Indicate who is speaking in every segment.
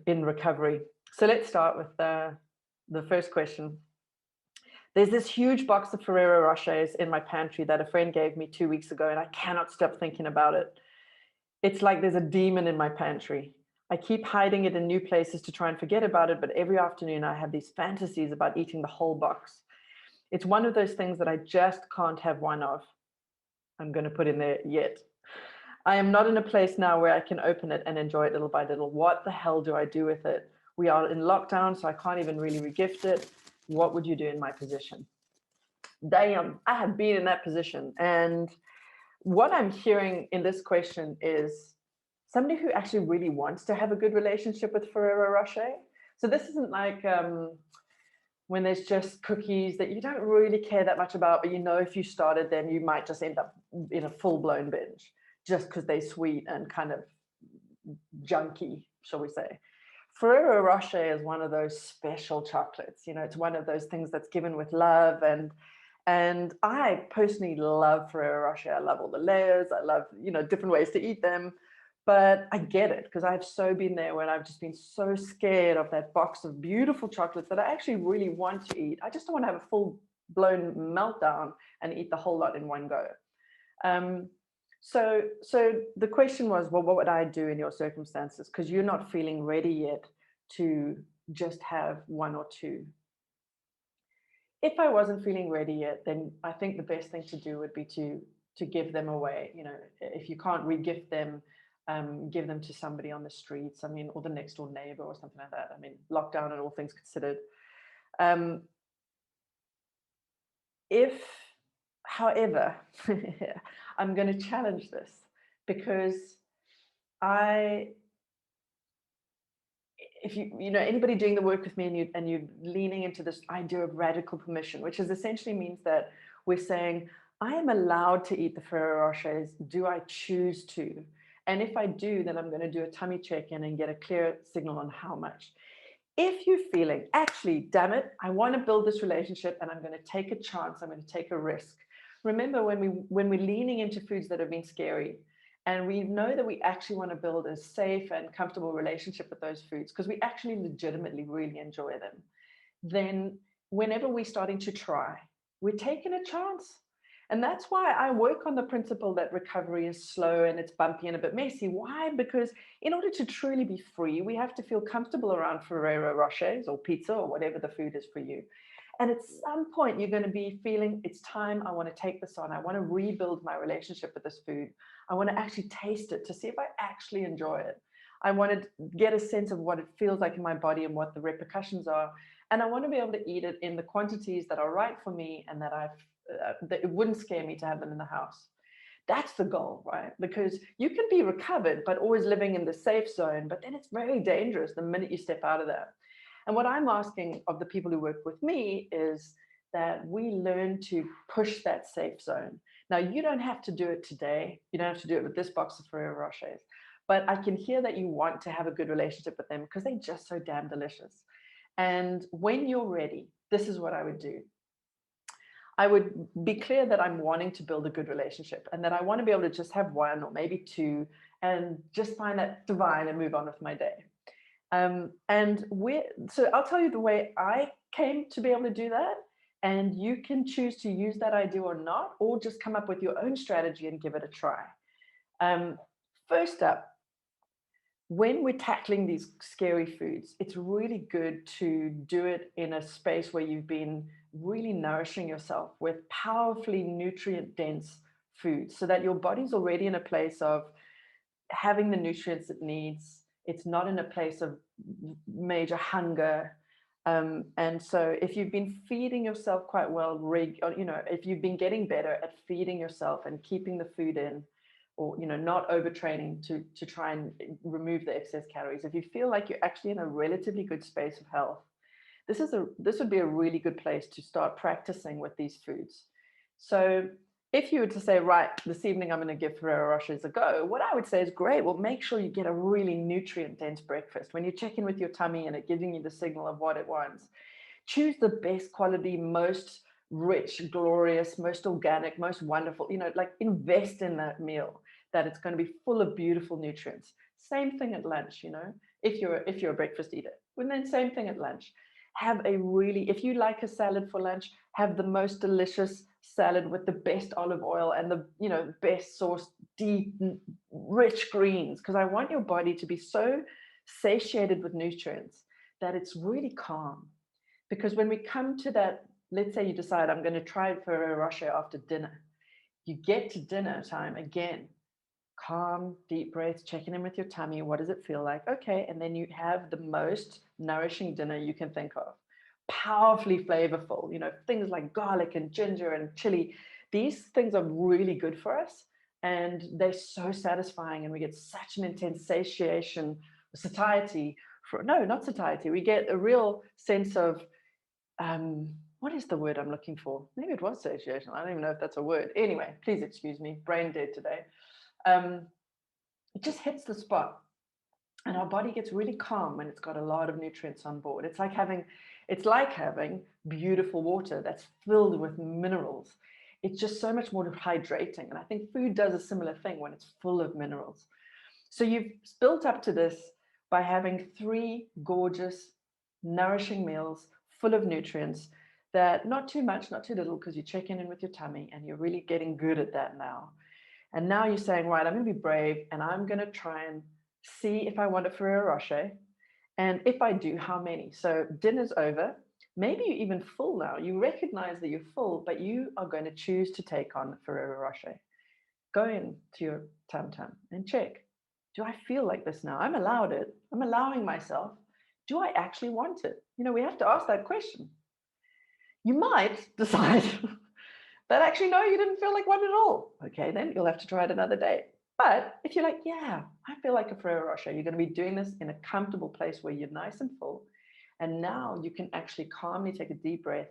Speaker 1: in recovery. So let's start with the first question. There's this huge box of Ferrero Rochers in my pantry that a friend gave me 2 weeks ago, and I cannot stop thinking about it. It's like there's a demon in my pantry. I keep hiding it in new places to try and forget about it, but every afternoon I have these fantasies about eating the whole box. It's one of those things that I just can't have one of. I'm going to put in there yet. I am not in a place now where I can open it and enjoy it little by little. What the hell do I do with it? We are in lockdown, so I can't even really regift it. What would you do in my position? Damn, I have been in that position. And what I'm hearing in this question is somebody who actually really wants to have a good relationship with Ferrero Rocher. So this isn't like when there's just cookies that you don't really care that much about, but you know if you started them, you might just end up in a full-blown binge just because they're sweet and kind of junky, shall we say. Ferrero Rocher is one of those special chocolates. You know, it's one of those things that's given with love, and I personally love Ferrero Rocher. I love all the layers. I love, you know, different ways to eat them. But I get it because I've so been there when I've just been so scared of that box of beautiful chocolates that I actually really want to eat. I just don't want to have a full-blown meltdown and eat the whole lot in one go. So the question was, well, what would I do in your circumstances? Because you're not feeling ready yet to just have one or two. If I wasn't feeling ready yet, then I think the best thing to do would be to give them away. You know, if you can't re-gift them, give them to somebody on the streets. I mean, or the next door neighbor or something like that. I mean, lockdown and all things considered. However, I'm going to challenge this because if you know anybody doing the work with me and you're leaning into this idea of radical permission, which is essentially means that we're saying, I am allowed to eat the Ferrero Rochers. Do I choose to? And if I do, then I'm going to do a tummy check-in and get a clear signal on how much. If you're feeling, actually, damn it, I want to build this relationship and I'm going to take a chance, I'm going to take a risk. Remember when we're leaning into foods that have been scary, and we know that we actually want to build a safe and comfortable relationship with those foods because we actually legitimately really enjoy them, then whenever we're starting to try, we're taking a chance. And that's why I work on the principle that recovery is slow and it's bumpy and a bit messy. Why? Because in order to truly be free, we have to feel comfortable around Ferrero Rochers or pizza or whatever the food is for you. And at some point, you're going to be feeling it's time. I want to take this on. I want to rebuild my relationship with this food. I want to actually taste it to see if I actually enjoy it. I want to get a sense of what it feels like in my body and what the repercussions are. And I want to be able to eat it in the quantities that are right for me and that that it wouldn't scare me to have them in the house. That's the goal, right? Because you can be recovered, but always living in the safe zone. But then it's very dangerous the minute you step out of that. And what I'm asking of the people who work with me is that we learn to push that safe zone. Now, you don't have to do it today. You don't have to do it with this box of Ferrero Rochers. But I can hear that you want to have a good relationship with them because they're just so damn delicious. And when you're ready, this is what I would do. I would be clear that I'm wanting to build a good relationship and that I want to be able to just have one or maybe two and just find that divine and move on with my day. So I'll tell you the way I came to be able to do that. And you can choose to use that idea or not, or just come up with your own strategy and give it a try. First up, when we're tackling these scary foods, it's really good to do it in a space where you've been really nourishing yourself with powerfully nutrient-dense foods so that your body's already in a place of having the nutrients it needs. It's not in a place of major hunger. And so if you've been feeding yourself quite well, if you've been getting better at feeding yourself and keeping the food in, or not overtraining to try and remove the excess calories, if you feel like you're actually in a relatively good space of health, this would be a really good place to start practicing with these foods. So if you were to say, right, this evening I'm going to give Ferrero Rochers a go, what I would say is, great, well, make sure you get a really nutrient-dense breakfast. When you check in with your tummy and it giving you the signal of what it wants, choose the best quality, most rich, glorious, most organic, most wonderful, like invest in that meal, that it's going to be full of beautiful nutrients. Same thing at lunch, if you're a breakfast eater. And then same thing at lunch. Have a really, if you like a salad for lunch, have the most delicious salad with the best olive oil and the best sourced deep rich greens, because I want your body to be so satiated with nutrients that it's really calm. Because when we come to that, let's say you decide I'm going to try Ferrero Rocher after dinner, you get to dinner time again, calm, deep breaths, checking in with your tummy. What does it feel like? Okay. And then you have the most nourishing dinner you can think of. Powerfully flavorful, things like garlic and ginger and chili. These things are really good for us. And they're so satisfying. And we get such an intense satiation, satiety. No, not satiety. We get a real sense of, what is the word I'm looking for? Maybe it was satiation. I don't even know if that's a word. Anyway, please excuse me. Brain dead today. It just hits the spot, and our body gets really calm when it's got a lot of nutrients on board. It's like having beautiful water that's filled with minerals. It's just so much more hydrating, and I think food does a similar thing when it's full of minerals. So you've built up to this by having 3 gorgeous, nourishing meals full of nutrients, that not too much, not too little, because you're checking in with your tummy and you're really getting good at that now. And now you're saying, right, I'm going to be brave and I'm going to try and see if I want a Ferrero Rocher. And if I do, how many? So dinner's over. Maybe you're even full now. You recognize that you're full, but you are going to choose to take on Ferrero Rocher. Go into your tum tum and check. Do I feel like this now? I'm allowed it. I'm allowing myself. Do I actually want it? We have to ask that question. You might decide that actually, no, you didn't feel like one at all. Okay, then you'll have to try it another day. But if you're like, yeah, I feel like a Ferrero Rocher, you're going to be doing this in a comfortable place where you're nice and full. And now you can actually calmly take a deep breath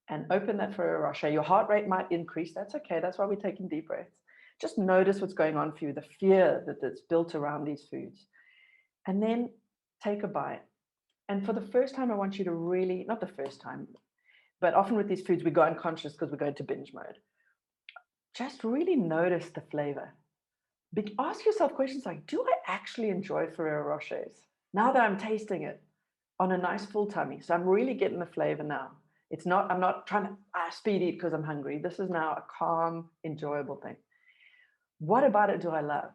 Speaker 1: and open that Ferrero Rocher. Your heart rate might increase. That's okay. That's why we're taking deep breaths. Just notice what's going on for you, the fear that's built around these foods. And then take a bite. And for the first time, I want you to really, not the first time, but often with these foods, we go unconscious because we go into binge mode. Just really notice the flavor. Ask yourself questions like, do I actually enjoy Ferrero Rochers now that I'm tasting it on a nice full tummy? So I'm really getting the flavor now. I'm not trying to speed eat because I'm hungry. This is now a calm, enjoyable thing. What about it do I love?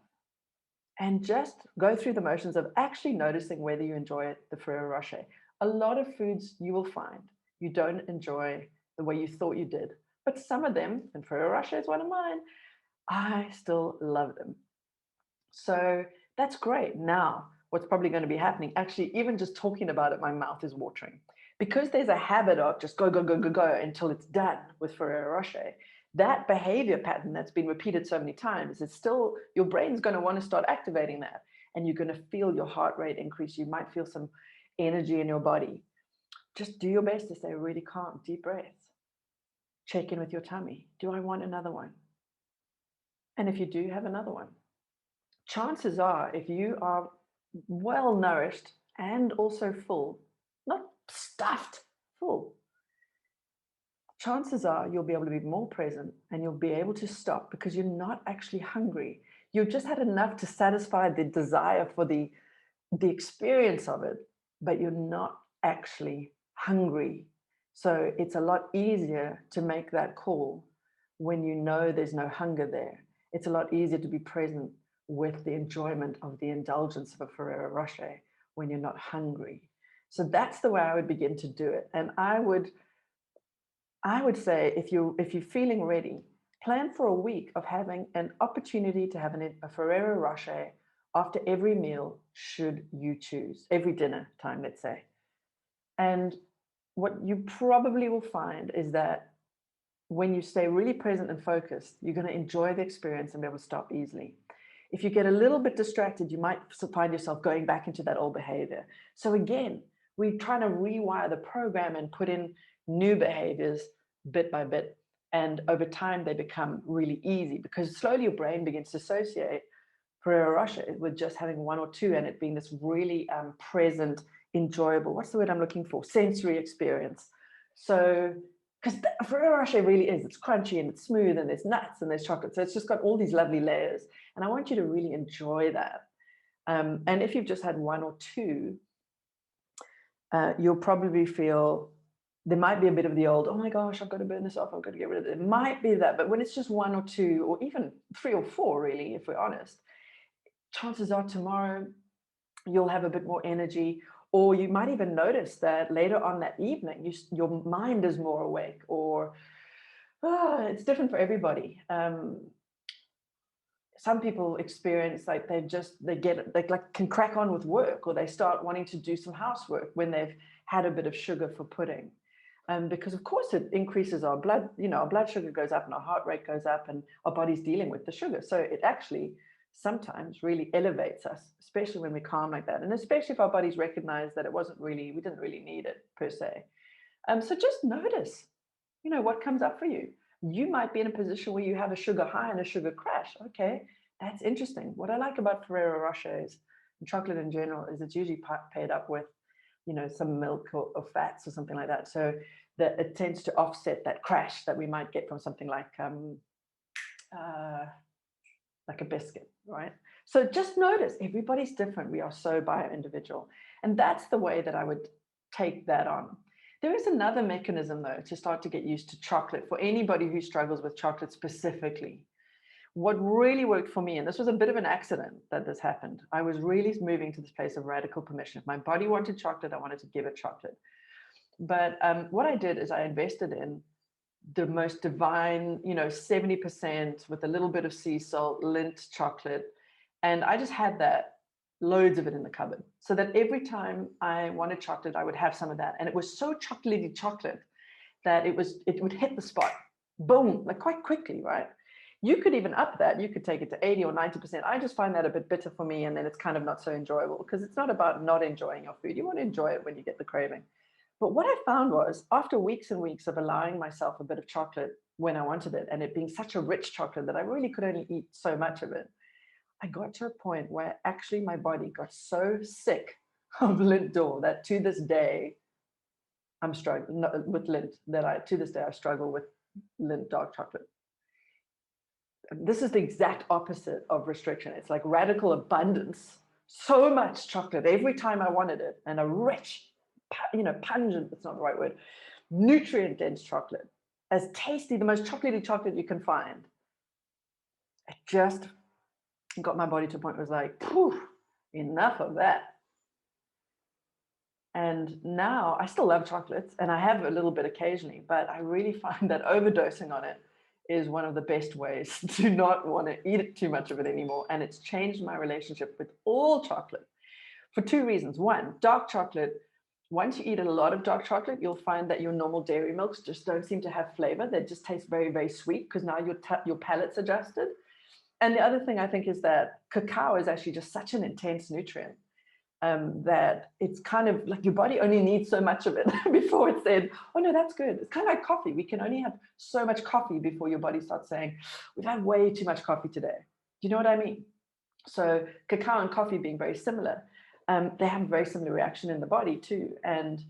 Speaker 1: And just go through the motions of actually noticing whether you enjoy the Ferrero Rocher. A lot of foods you will find you don't enjoy the way you thought you did. But some of them, and Ferrero Rocher is one of mine, I still love them. So that's great. Now, what's probably going to be happening, actually, even just talking about it, my mouth is watering. Because there's a habit of just go, go, go, go, go until it's done with Ferrero Rocher. That behavior pattern that's been repeated so many times, it's still, your brain's going to want to start activating that. And you're going to feel your heart rate increase. You might feel some energy in your body. Just do your best to stay really calm, deep breaths. Check in with your tummy. Do I want another one? And if you do, have another one. Chances are, if you are well nourished and also full, not stuffed, full, chances are you'll be able to be more present and you'll be able to stop because you're not actually hungry. You've just had enough to satisfy the desire for the experience of it, but you're not actually hungry. So it's a lot easier to make that call when you know there's no hunger there. It's a lot easier to be present with the enjoyment of the indulgence of a Ferrero Rocher when you're not hungry. So that's the way I would begin to do it. And I would say, if you're feeling ready, plan for a week of having an opportunity to have a Ferrero Rocher after every meal, should you choose, every dinner time, let's say. And what you probably will find is that when you stay really present and focused, you're going to enjoy the experience and be able to stop easily. If you get a little bit distracted, you might find yourself going back into that old behavior. So again, we're trying to rewire the program and put in new behaviors bit by bit. And over time, they become really easy because slowly your brain begins to associate Ferrero Rocher with just having one or two and it being this really present, enjoyable, what's the word I'm looking for? Sensory experience. So, because Ferrero Rocher really is, it's crunchy and it's smooth and there's nuts and there's chocolate. So it's just got all these lovely layers. And I want you to really enjoy that. And if you've just had one or two, you'll probably feel there might be a bit of the old, oh my gosh, I've got to burn this off, I've got to get rid of it. It might be that, but when it's just one or two, or even three or four, really, if we're honest, chances are tomorrow you'll have a bit more energy, or you might even notice that later on that evening, your mind is more awake, or it's different for everybody. Some people experience like they like can crack on with work, or they start wanting to do some housework when they've had a bit of sugar for pudding. Because of course it increases our blood, our blood sugar goes up and our heart rate goes up and our body's dealing with the sugar. So it actually sometimes really elevates us, especially when we're calm like that. And especially if our bodies recognize that we didn't really need it per se. So just notice, what comes up for you. You might be in a position where you have a sugar high and a sugar crash. Okay, that's interesting. What I like about Ferrero Rochers and chocolate in general is it's usually paired up with, some milk or fats or something like that. So that it tends to offset that crash that we might get from something like a biscuit, right? So just notice everybody's different. We are so bio-individual. And that's the way that I would take that on. There is another mechanism, though, to start to get used to chocolate for anybody who struggles with chocolate specifically. What really worked for me, and this was a bit of an accident that this happened, I was really moving to this place of radical permission. If my body wanted chocolate, I wanted to give it chocolate. But what I did is I invested in the most divine, 70% with a little bit of sea salt, Lindt chocolate. And I just had that, loads of it in the cupboard, so that every time I wanted chocolate, I would have some of that. And it was so chocolatey chocolate that it would hit the spot, boom, like quite quickly, right? You could even up that. You could take it to 80 or 90%. I just find that a bit bitter for me. And then it's kind of not so enjoyable, because it's not about not enjoying your food. You want to enjoy it when you get the craving. But what I found was, after weeks and weeks of allowing myself a bit of chocolate when I wanted it, and it being such a rich chocolate that I really could only eat so much of it, I got to a point where actually my body got so sick of Lindt d'Or that to this day, I'm struggling with Lindt, that to this day I struggle with Lindt dark chocolate. This is the exact opposite of restriction. It's like radical abundance, so much chocolate every time I wanted it, and a rich, pungent, it's not the right word, nutrient dense chocolate, as tasty, the most chocolatey chocolate you can find. It just got my body to a point where it was like, poof, enough of that. And now I still love chocolates, and I have a little bit occasionally, but I really find that overdosing on it is one of the best ways to not want to eat too much of it anymore. And it's changed my relationship with all chocolate for two reasons. One, dark chocolate. Once you eat a lot of dark chocolate, you'll find that your normal dairy milks just don't seem to have flavor. They just taste very, very sweet, because now your palate's adjusted. And the other thing I think is that cacao is actually just such an intense nutrient, that it's kind of like your body only needs so much of it before it said, oh no, that's good. It's kind of like coffee. We can only have so much coffee before your body starts saying, we've had way too much coffee today. Do you know what I mean? So cacao and coffee being very similar, they have a very similar reaction in the body too. And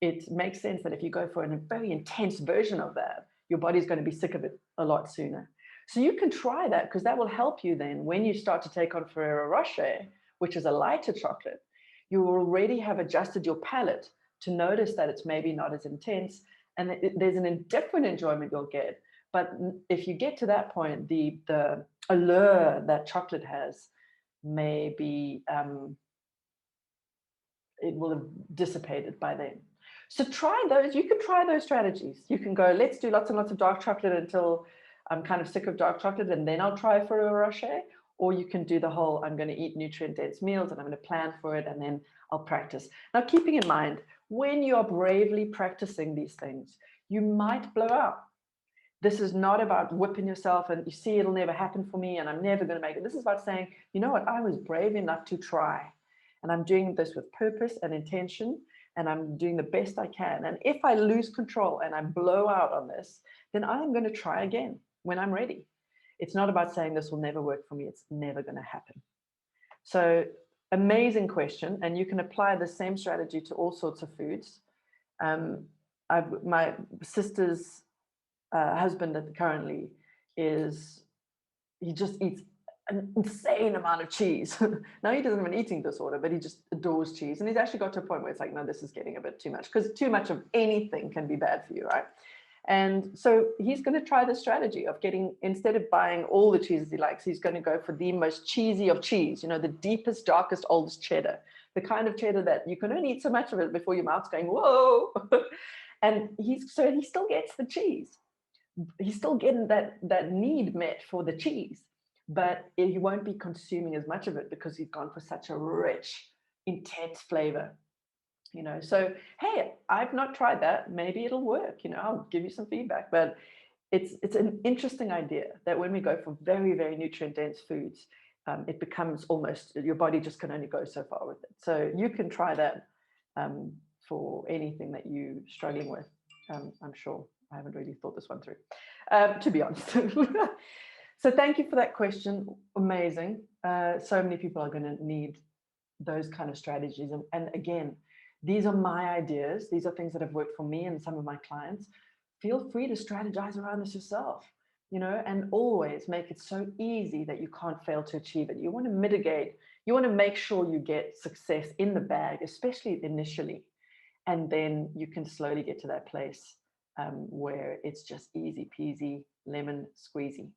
Speaker 1: it makes sense that if you go for a very intense version of that, your body's going to be sick of it a lot sooner. So you can try that, because that will help you then when you start to take on Ferrero Rocher, which is a lighter chocolate. You already have adjusted your palate to notice that it's maybe not as intense, and there's an different enjoyment you'll get. But if you get to that point, the allure that chocolate has may be, it will have dissipated by then. So try those. You can try those strategies. You can go, let's do lots and lots of dark chocolate until I'm kind of sick of dark chocolate, and then I'll try Ferrero Rocher. Or you can do the whole, I'm going to eat nutrient-dense meals and I'm going to plan for it, and then I'll practice. Now, keeping in mind, when you are bravely practicing these things, you might blow out. This is not about whipping yourself and you see it'll never happen for me and I'm never going to make it. This is about saying, you know what, I was brave enough to try, and I'm doing this with purpose and intention, and I'm doing the best I can. And if I lose control and I blow out on this, then I'm going to try again when I'm ready. It's not about saying this will never work for me. It's never going to happen. So amazing question. And you can apply the same strategy to all sorts of foods. My sister's husband currently he just eats an insane amount of cheese. Now he doesn't have an eating disorder, but he just adores cheese. And he's actually got to a point where it's like, no, this is getting a bit too much, because too much of anything can be bad for you, right? And so he's going to try the strategy of getting, instead of buying all the cheeses he likes, he's going to go for the most cheesy of cheese, you know, the deepest, darkest, oldest cheddar, the kind of cheddar that you can only eat so much of it before your mouth's going, whoa. And he still gets the cheese. He's still getting that need met for the cheese, but he won't be consuming as much of it because he's gone for such a rich, intense flavor. You know, so hey, I've not tried that. Maybe it'll work. You know, I'll give you some feedback. But it's an interesting idea that when we go for very, very nutrient dense foods, it becomes almost, your body just can only go so far with it. So you can try that for anything that you're struggling with. I'm sure. I haven't really thought this one through, to be honest. So thank you for that question. Amazing. So many people are going to need those kind of strategies. And again, these are my ideas. These are things that have worked for me and some of my clients. Feel free to strategize around this yourself, you know, and always make it so easy that you can't fail to achieve it. You want to mitigate, you want to make sure you get success in the bag, especially initially. And then you can slowly get to that place where it's just easy peasy, lemon squeezy.